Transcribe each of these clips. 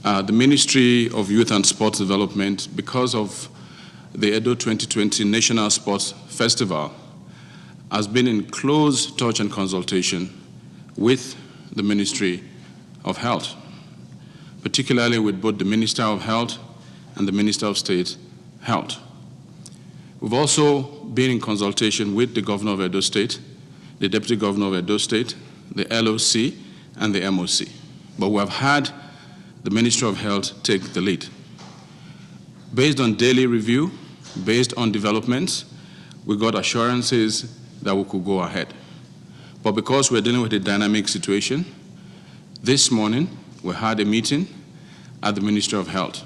The Ministry of Youth and Sports Development, because of the Edo 2020 National Sports Festival, has been in close touch and consultation with the Ministry of Health, particularly with both the Minister of Health and the Minister of State Health. We've also been in consultation with the Governor of Edo State, the Deputy Governor of Edo State, the LOC, and the MOC. But we have had the Ministry of Health take the lead. Based on daily review, based on developments, we got assurances that we could go ahead. But because we're dealing with a dynamic situation, this morning we had a meeting at the Ministry of Health,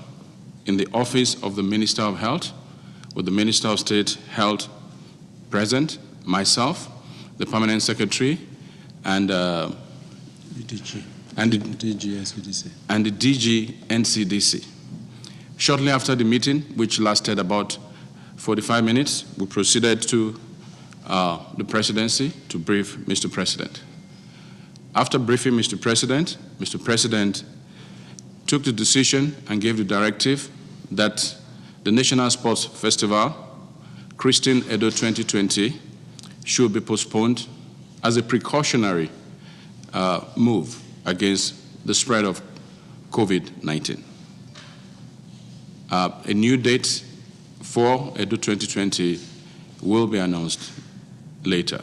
in the office of the Minister of Health, with the Minister of State Health present, myself, the Permanent Secretary, and the DG NCDC. Shortly after the meeting, which lasted about 45 minutes, we proceeded to the presidency to brief Mr. President. After briefing Mr. President took the decision and gave the directive that the National Sports Festival, Christine Edo 2020, should be postponed as a precautionary move against the spread of COVID-19. A new date for Edo 2020 will be announced later.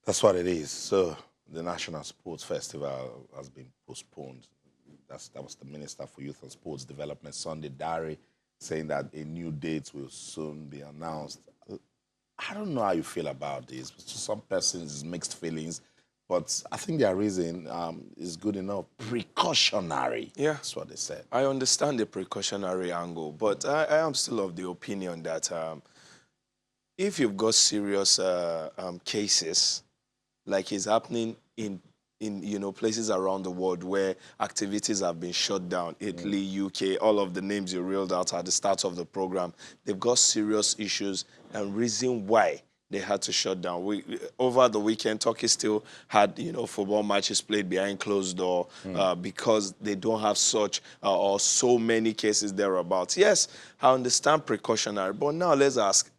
That's what it is. So the National Sports Festival has been postponed. That was the Minister for Youth and Sports Development, Sunday Dare, saying that a new date will soon be announced. I don't know how you feel about this. To some persons, it's mixed feelings, but I think their reason is good enough. Precautionary. Yeah. That's what they said. I understand the precautionary angle, but I am still of the opinion that if you've got serious cases, like is happening in places around the world where activities have been shut down, Italy, UK, all of the names you reeled out at the start of the program, they've got serious issues and reason why they had to shut down. Over the weekend, Turkey still had, football matches played behind closed door because they don't have such or so many cases thereabouts. Yes, I understand precautionary, but now let's ask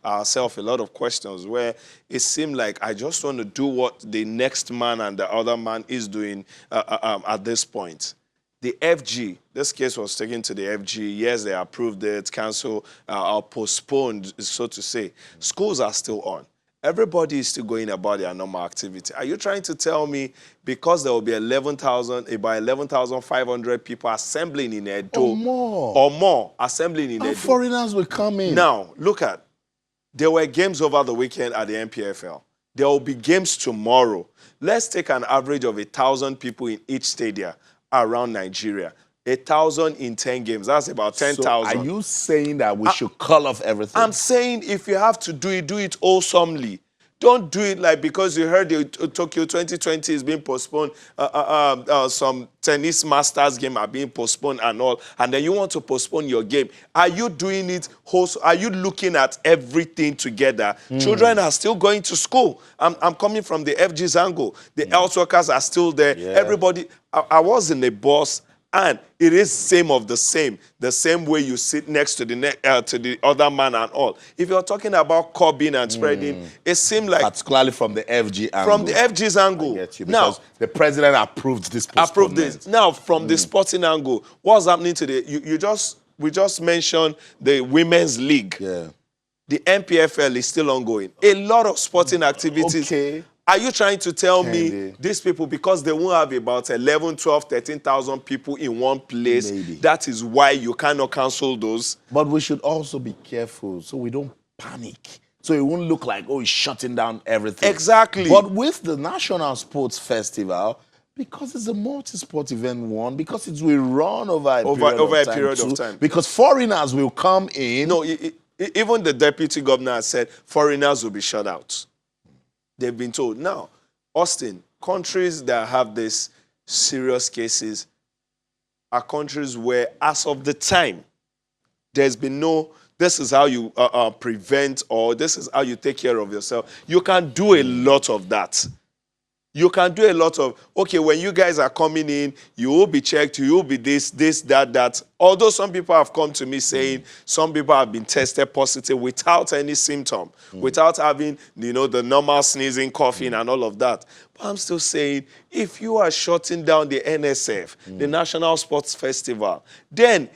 ourselves a lot of questions where it seemed like I just want to do what the next man and the other man is doing at this point. The FG, this case was taken to the FG. Yes, they approved it, canceled, or postponed, so to say. Schools are still on. Everybody is still going about their normal activity. Are you trying to tell me because there will be about 11,500 people assembling in Edo? Or more assembling in Edo. And foreigners will come in. Now, look at, there were games over the weekend at the MPFL. There will be games tomorrow. Let's take an average of 1,000 people in each stadium around Nigeria. 1,000 in 10 games. That's about 10,000. So are you saying that we should call off everything? I'm saying if you have to do it wholesomely. Don't do it like because you heard the Tokyo 2020 is being postponed, some tennis masters game are being postponed and all, and then you want to postpone your game. Are you doing it wholesome? Are you looking at everything together? Children are still going to school. I'm coming from the FG's angle. The health workers are still there. Yeah. Everybody, I was in a bus, and it is same the same way you sit next to the other man and all. If you're talking about curbing and spreading, it seemed like... Particularly from the FG angle. From the FG's angle. I get you, because now, the president approved this postponement. Approved this. Now, from the sporting angle, what's happening today? We just mentioned the Women's League. Yeah. The MPFL is still ongoing. A lot of sporting activities... Okay. Are you trying to tell me these people, because they won't have about 11, 12, 13,000 people in one place, that is why you cannot cancel those? But we should also be careful so we don't panic. So it won't look like, it's shutting down everything. Exactly. But with the National Sports Festival, because it's a multi-sport event, because it will run over a period of time. Because foreigners will come in. No, even the deputy governor said foreigners will be shut out. They've been told. Now, Austin, countries that have these serious cases are countries where, as of the time, there's been no, this is how you prevent or this is how you take care of yourself. You can do a lot of that. you can do a lot of, okay, when you guys are coming in, you will be checked, you will be this, that. Although some people have come to me saying some people have been tested positive without any symptom, without having, the normal sneezing, coughing, and all of that. But I'm still saying, if you are shutting down the NSF, the National Sports Festival, then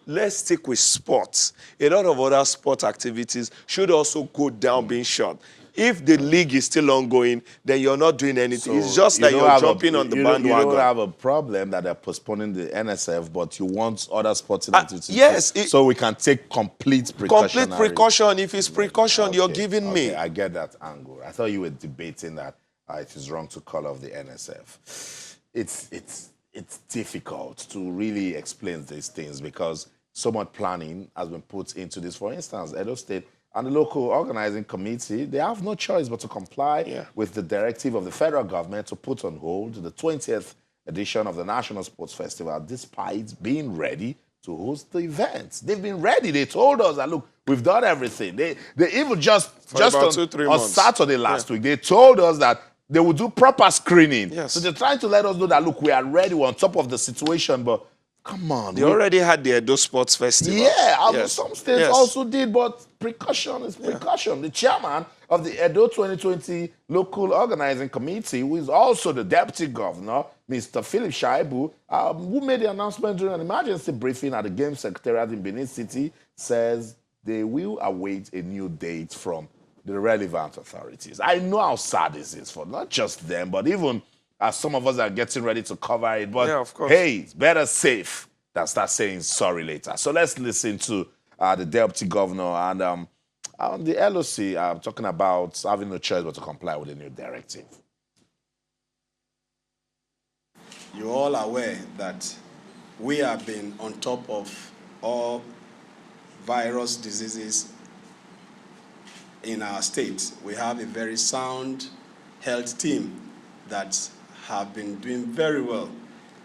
let's stick with sports. A lot of other sport activities should also go down being shut. If the league is still ongoing, then you're not doing anything. It's just that you're jumping on the bandwagon. You don't have a problem that they're postponing the NSF, but you want other sporting activities. Yes. So we can take complete precaution. Complete precaution. If it's precaution you're giving me. I get that angle. I thought you were debating that it is wrong to call off the NSF. It's difficult to really explain these things because so much planning has been put into this. For instance, Edo State and the local organizing committee, they have no choice but to comply with the directive of the federal government to put on hold the 20th edition of the National Sports Festival, despite being ready to host the event. They've been ready. They told us that, look, we've done everything. They even just on Saturday last week, they told us that they would do proper screening. Yes. So they're trying to let us know that, look, we are ready, we're on top of the situation, but come on. They already had the Edo Sports Festival. Yeah, some states also did, but precaution is precaution. Yeah. The chairman of the Edo 2020 Local Organizing Committee, who is also the deputy governor, Mr. Philip Shaibu, who made the announcement during an emergency briefing at the Game Secretariat in Benin City, says they will await a new date from the relevant authorities. I know how sad this is for not just them, but even as some of us are getting ready to cover it. But of course. Hey, it's better safe than start saying sorry later. So let's listen to the deputy governor and the LOC talking about having no choice but to comply with the new directive. You're all aware that we have been on top of all virus diseases in our state. We have a very sound health team that have been doing very well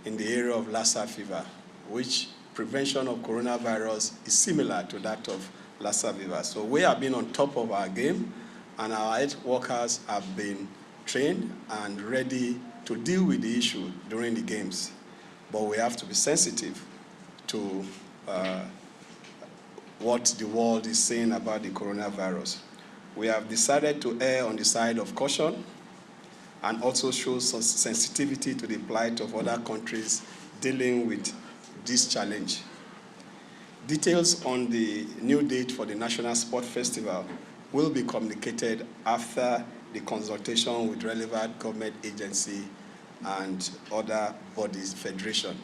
in the area of Lassa fever, which prevention of coronavirus is similar to that of Lassa fever. So we have been on top of our game, and our health workers have been trained and ready to deal with the issue during the games. But we have to be sensitive to what the world is saying about the coronavirus. We have decided to err on the side of caution and also show some sensitivity to the plight of other countries dealing with this challenge. Details on the new date for the National Sport Festival will be communicated after the consultation with relevant government agency and other bodies, federation.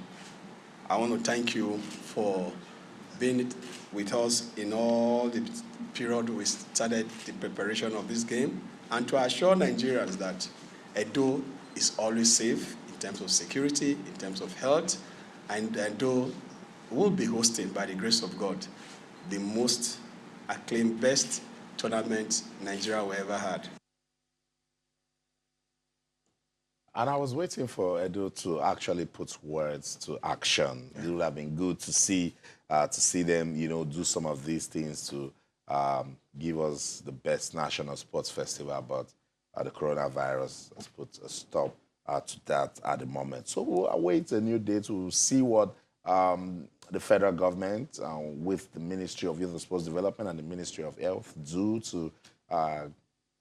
I want to thank you for being with us in all the period we started the preparation of this game, and to assure Nigerians that Edo is always safe in terms of security, in terms of health, and Edo will be hosting, by the grace of God, the most acclaimed, best tournament Nigeria will ever had. And I was waiting for Edo to actually put words to action. It would have been good to see them, do some of these things to give us the best national sports festival. But the coronavirus has put a stop to that at the moment. So we'll await a new date. We'll see what the federal government, with the Ministry of Youth and Sports Development and the Ministry of Health, do to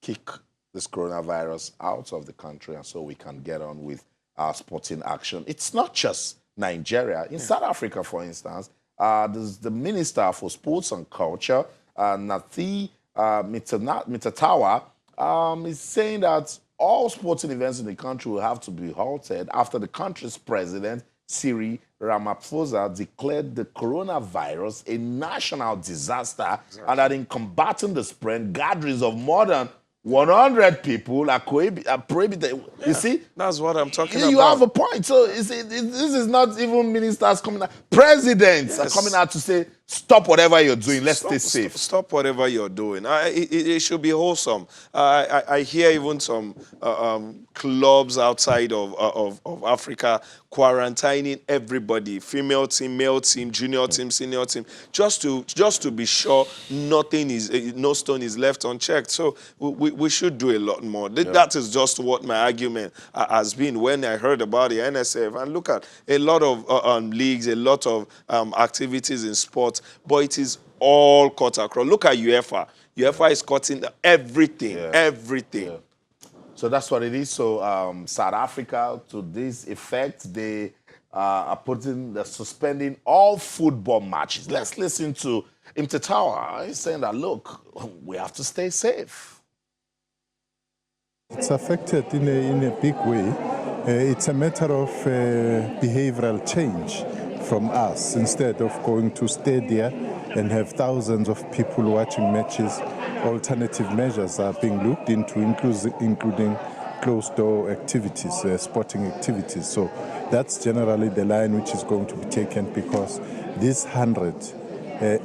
kick this coronavirus out of the country, and so we can get on with our sporting action. It's not just Nigeria. In South Africa, for instance, there's the Minister for Sports and Culture, Nathi Mitatawa, is saying that all sporting events in the country will have to be halted after the country's president, Cyril Ramaphosa, declared the coronavirus a national disaster, and that in combating the spread, gatherings of more than 100 people are prohibited. Yeah, you see? That's what I'm talking about. You have a point. So this is not even ministers coming out. Presidents are coming out to say stop whatever you're doing. Let's stay safe. Stop whatever you're doing. It should be wholesome. I hear even some clubs outside of Africa quarantining everybody, female team, male team, junior team, senior team, just to be sure no stone is left unchecked. So we should do a lot more. That is just what my argument has been when I heard about the NSF. And look at a lot of leagues, a lot of activities in sports, but it is all cut across. Look at UEFA. UEFA is cutting everything, everything. Yeah. So that's what it is. So South Africa, to this effect, they are suspending all football matches. Let's listen to Imtetawa. He's saying that, look, we have to stay safe. It's affected in a big way. It's a matter of behavioral change from us. Instead of going to stadia and have thousands of people watching matches, alternative measures are being looked into, including closed-door activities, sporting activities. So that's generally the line which is going to be taken, because this 100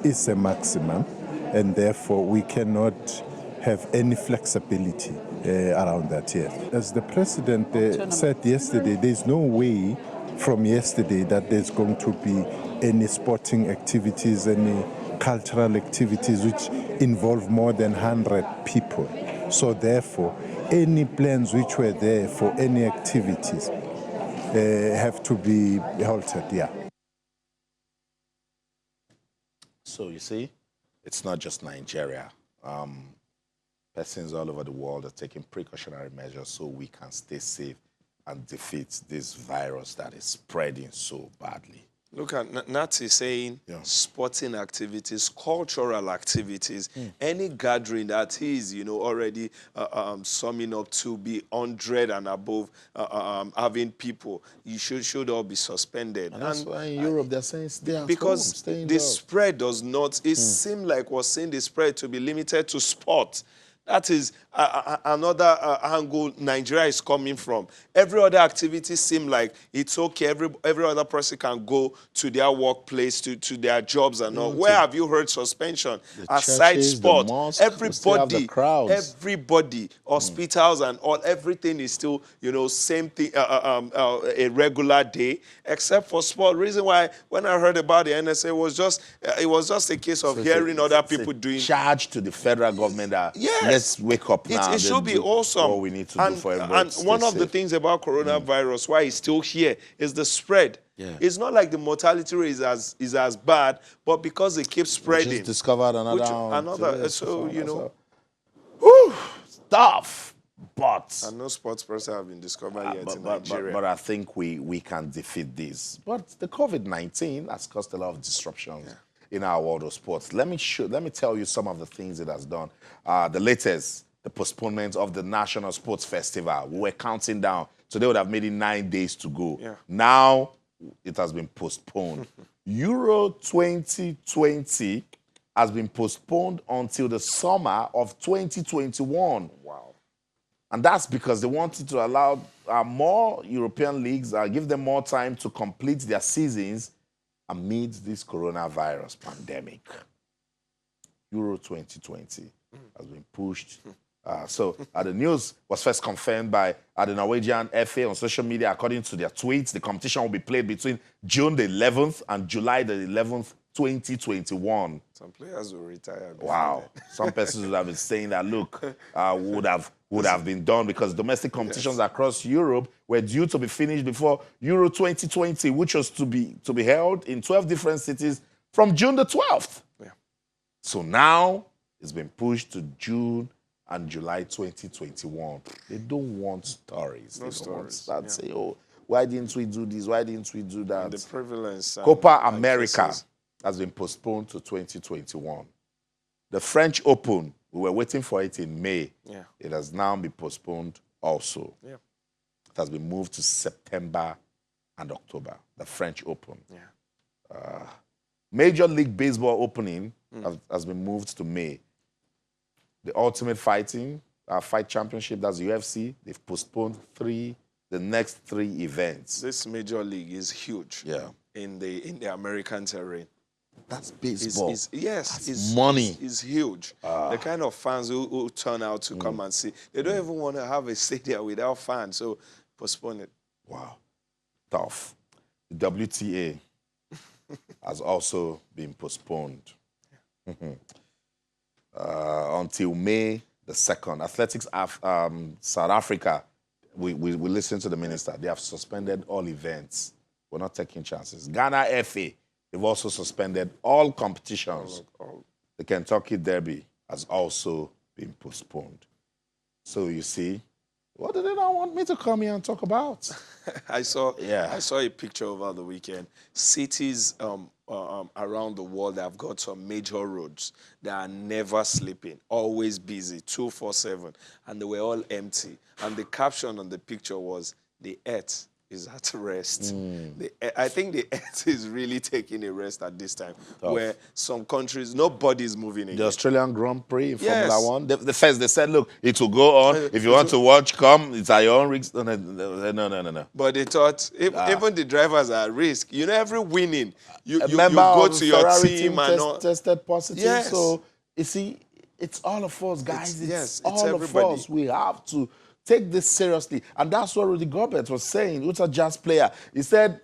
is a maximum, and therefore we cannot have any flexibility around that here. As the President said yesterday, there's no way from yesterday that there's going to be any sporting activities, any cultural activities which involve more than 100 people. So therefore, any plans which were there for any activities have to be halted, So you see, it's not just Nigeria. Persons all over the world are taking precautionary measures so we can stay safe and defeat this virus that is spreading so badly. Look at Nati saying sporting activities, cultural activities, any gathering that is, already summing up to be 100 and above, having people, you should all be suspended. And that's why in Europe they're saying stay at home, because stay the indoors. spread does not, it seemed like we're seeing the spread to be limited to sport. That is another angle Nigeria is coming from. Every other activity seems like it's okay. Every other person can go to their workplace, to their jobs and all. Where have you heard suspension? Aside churches, sport, the mosque, everybody, hospitals and all, everything is still, same thing, a regular day, except for sport. Reason why, when I heard about the NSA, it was just a case of hearing other people doing. Charge to the federal government that let's wake up now. It should be awesome. What we need to do for everybody. And one of the things about coronavirus, why it's still here, is the spread. Yeah. It's not like the mortality rate is as bad, but because it keeps spreading. We just discovered another. Tough. But and no sports person have been discovered yet in Nigeria. But I think we can defeat this. But the COVID-19 has caused a lot of disruptions in our world of sports. Let me tell you some of the things it has done. The latest, the postponement of the National Sports Festival. We were counting down. So they would have made it 9 days to go. Yeah. Now it has been postponed. Euro 2020 has been postponed until the summer of 2021. Wow. And that's because they wanted to allow more European leagues, give them more time to complete their seasons amid this coronavirus pandemic. Euro 2020 has been pushed. The news was first confirmed by the Norwegian FA on social media. According to their tweets, the competition will be played between June the 11th and July the 11th, 2021. Some players will retire. Wow. Some persons would have been saying that, look, would have been done because domestic competitions across Europe were due to be finished before Euro 2020, which was to be held in 12 different cities from June the 12th. Yeah. So now it's been pushed to June and July 2021. They don't want stories. No they don't want stories. say, oh, why didn't we do this? Why didn't we do that? And the prevalence. Copa America has been postponed to 2021. The French Open, we were waiting for it in May. Yeah. It has now been postponed also. Yeah. It has been moved to September and October, the French Open. Yeah. Major League Baseball opening has been moved to May. The Ultimate Fight Championship, that's UFC, they've postponed the next 3 events. This Major League is huge in the American terrain. That's baseball. Yes, That's money. Is huge. The kind of fans who turn out to come and see. They don't even want to have a stadium without fans, so postpone it. Wow. Tough. The WTA has also been postponed until May the 2nd. Athletics South Africa, we listened to the minister. They have suspended all events. We're not taking chances. Ghana FA, they've also suspended all competitions. The Kentucky Derby has also been postponed. So you see, what do they not want me to come here and talk about? I saw a picture over the weekend. Cities around the world that have got some major roads that are never sleeping, always busy, 24/7, and they were all empty. And the caption on the picture was, "The earth is at rest." I think the earth is really taking a rest at this time, where some countries, nobody's moving again. The Australian Grand Prix in Formula One, the first they said, look, it will go on. If you want to watch, come. It's at your own risk. No. But they thought, even the drivers are at risk. You know, every winning, you a member go of to your Ferrari team and tested positive. Yes. So, you see, it's all of us, guys. It's all of everybody. us. We have to take this seriously. And that's what Rudy Gobert was saying, who's a jazz player. He said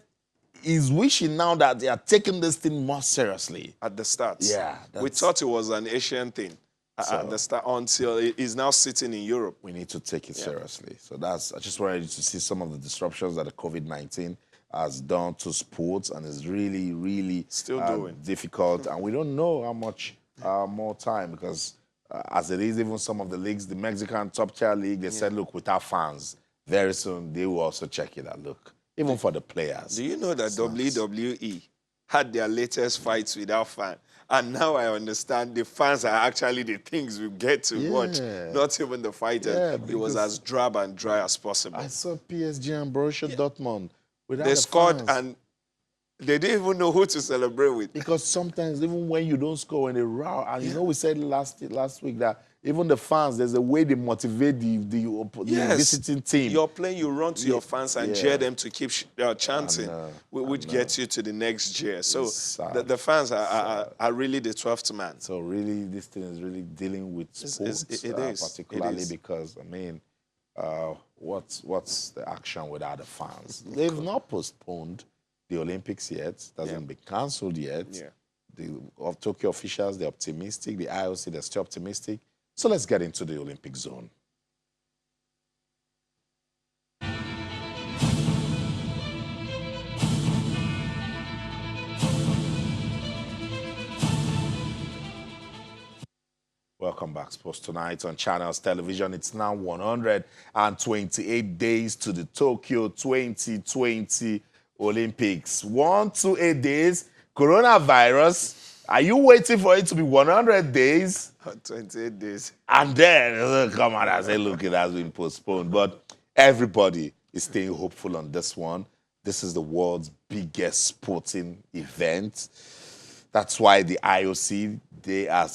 he's wishing now that they are taking this thing more seriously. At the start. Yeah. We thought it was an Asian thing at the start until he's now sitting in Europe. We need to take it seriously. So I just wanted you to see some of the disruptions that the COVID-19 has done to sports, and it's really, really still doing difficult. And we don't know how much more time, because as it is, even some of the leagues, the Mexican top tier league, they said, look, without fans, very soon they will also check it out. Look, even for the players. Do you know that WWE had their latest fights without fans? And now I understand the fans are actually the things we get to watch, not even the fighters. Yeah, it was as drab and dry as possible. I saw PSG and Borussia Dortmund without they scored fans. And they didn't even know who to celebrate with. Because sometimes, even when you don't score, when they row, and you know, we said last week that even the fans, there's a way they motivate the visiting team. You're playing, you run to your fans and cheer them to keep chanting, which gets you to the next cheer. So the fans are really the 12th man. So really, this thing is really dealing with sports, particularly because, I mean, what's the action without the fans? They've not postponed the Olympics yet. It hasn't been cancelled yet. The Tokyo officials, they're optimistic. The IOC, they're still optimistic. So let's get into the Olympic zone. Welcome back, Sports Tonight on Channels Television. It's now 128 days to the Tokyo 2020 Olympics. 128 days. Coronavirus. Are you waiting for it to be 100 days? 28 days. And then come out and say, look, it has been postponed. But everybody is staying hopeful on this one. This is the world's biggest sporting event. That's why the IOC, they are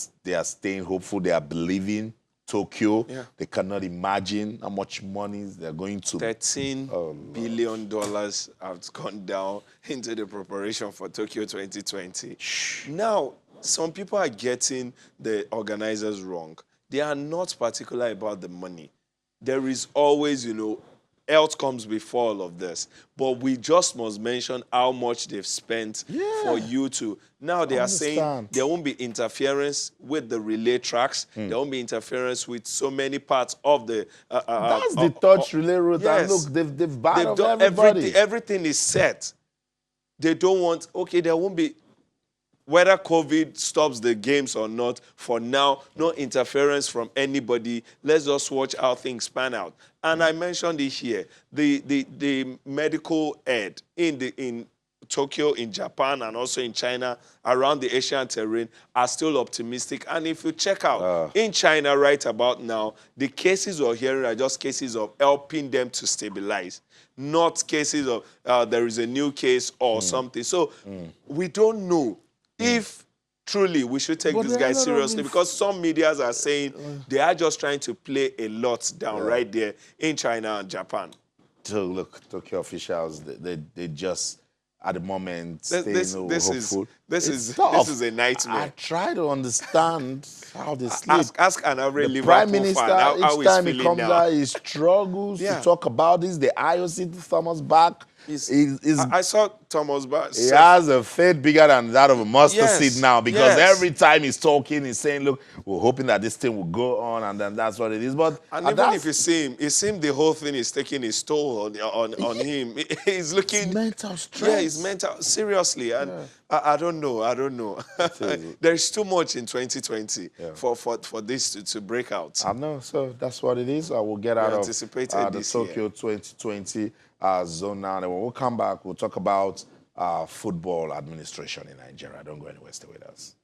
staying hopeful. They are believing Tokyo. They cannot imagine how much money they're going to. $13 billion have gone down into the preparation for Tokyo 2020. Now, some people are getting the organizers wrong. They are not particular about the money. There is always, health comes before all of this. But we just must mention how much they've spent for you to. Now they are saying there won't be interference with the relay tracks. There won't be interference with so many parts of the. That's the touch relay route. Yes. And look, they've battled done everybody. Everything is set. They don't want. Okay, there won't be. Whether COVID stops the games or not, for now, no interference from anybody. Let's just watch how things pan out. And I mentioned it here. The medical aid in Tokyo, in Japan, and also in China, around the Asian terrain, are still optimistic. And if you check out, in China right about now, the cases we're hearing are just cases of helping them to stabilize, not cases of there is a new case or something. So we don't know if truly we should take this guy seriously, because some medias are saying they are just trying to play a lot down right there in China and Japan. So look, Tokyo officials, they just at the moment, This hopeful. is a nightmare. I try to understand how they sleep. Ask an average The Liverpool Prime Minister, fan how each he's time he feeling comes now. out, he struggles to talk about this. The IOC Thomas back. I saw Thomas Bach. He has a faith bigger than that of a mustard seed now, because every time he's talking, he's saying, look, we're hoping that this thing will go on, and then that's what it is. But even if you see him, it seems the whole thing is taking his toll on him. He's looking... It's mental stress. Yeah, it's mental. Seriously. And I don't know. There's too much in 2020 for this to break out. I know, so that's what it is. I will get out of the Tokyo 2020 zone now. And when we come back, we'll talk about football administration in Nigeria. Don't go anywhere, stay with us.